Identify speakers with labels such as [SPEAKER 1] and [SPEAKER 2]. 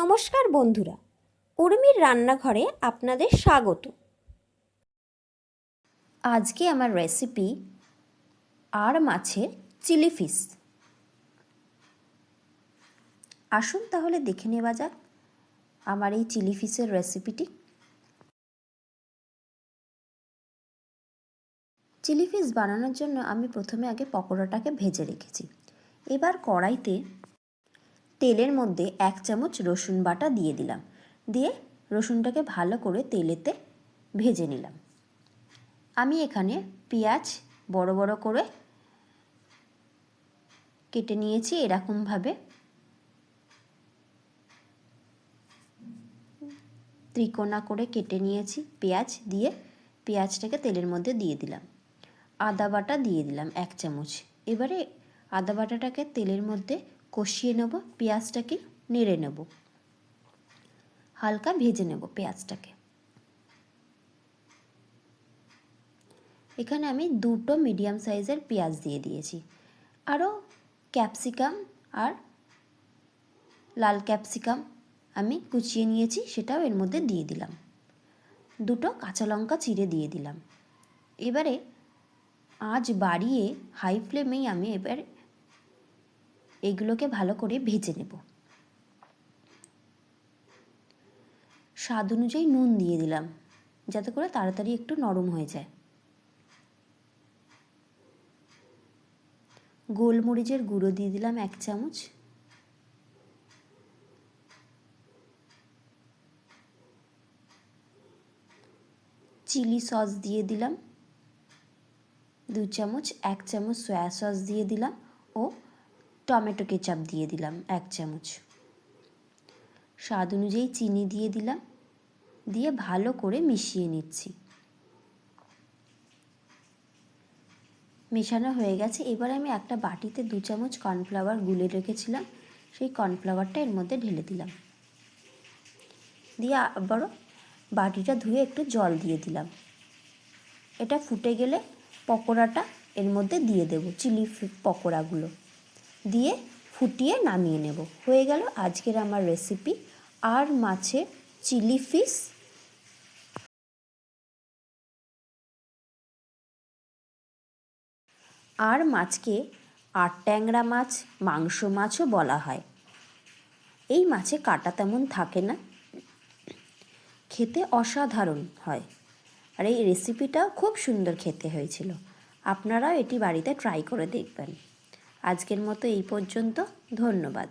[SPEAKER 1] নমস্কার বন্ধুরা, উর্মির রান্নাঘরে আপনাদের স্বাগত। আজকে আমার রেসিপি আর মাছের চিলি ফিশ। আসুন তাহলে দেখে নেওয়া যাক আমার এই চিলি ফিশের রেসিপিটি। চিলি ফিশ বানানোর জন্য আমি প্রথমে আগে পকোড়াটাকে ভেজে রেখেছি। এবার কড়াইতে তেলের মধ্যে 1 চামচ রসুন বাটা দিয়ে দিলাম, দিয়ে রসুনটাকে ভালো করে তেলেতে ভেজে নিলাম। আমি এখানে পেঁয়াজ বড় বড় করে কেটে নিয়েছি, এরকমভাবে ত্রিকোণা করে কেটে নিয়েছি। পেঁয়াজ দিয়ে পেঁয়াজটাকে তেলের মধ্যে দিয়ে দিলাম। আদা বাটা দিয়ে দিলাম 1 চামচ। এবারে আদা বাটাটাকে তেলের মধ্যে কষিয়ে নেব, পেঁয়াজটাকে নেড়ে নেব, হালকা ভেজে নেব পেঁয়াজটাকে। এখানে আমি 2টো মিডিয়াম সাইজের পেঁয়াজ দিয়ে দিয়েছি। আরও ক্যাপসিকাম আর লাল ক্যাপসিকাম আমি কুচিয়ে নিয়েছি, সেটাও এর মধ্যে দিয়ে দিলাম। 2টো কাঁচা লঙ্কা চিড়ে দিয়ে দিলাম। এবারে আঁচ বাড়িয়ে হাই ফ্লেমেই আমি এবার এগুলোকে ভালো করে ভেজে নেব। স্বাদ অনুযায়ী নুন দিয়ে দিলাম, যাতে করে তাড়াতাড়ি একটু নরম হয়ে যায়। গোলমরিচের গুঁড়ো দিয়ে দিলাম 1 চামচ। চিলি সস দিয়ে দিলাম 2 চামচ। 1 চামচ সয়া সস দিয়ে দিলাম ও টমেটো কেচাপ দিয়ে দিলাম 1 চামচ। স্বাদ অনুযায়ী চিনি দিয়ে দিলাম, দিয়ে ভালো করে মিশিয়ে নিচ্ছি। মেশানো হয়ে গেছে। এবার আমি একটা বাটিতে 2 চামচ কর্নফ্লাওয়ার গুলে রেখেছিলাম, সেই কর্নফ্লাওয়ারটা এর মধ্যে ঢেলে দিলাম, দিয়ে আবারও বাটিটা ধুয়ে একটু জল দিয়ে দিলাম। এটা ফুটে গেলে পকোড়াটা এর মধ্যে দিয়ে দেব, চিলি পকোড়াগুলো দিয়ে ফুটিয়ে নামিয়ে নেব। হয়ে গেল আজকের আমার রেসিপি আর মাছের চিলি ফিশ। আর মাছকে আর ট্যাংরা মাছ, মাংস মাছও বলা হয়। এই মাছে কাঁটা তেমন থাকে না, খেতে অসাধারণ হয়। আর এই রেসিপিটাও খুব সুন্দর খেতে হয়েছিল। আপনারাও এটি বাড়িতে ট্রাই করে দেখবেন। আজকের মতো এই পর্যন্ত, ধন্যবাদ।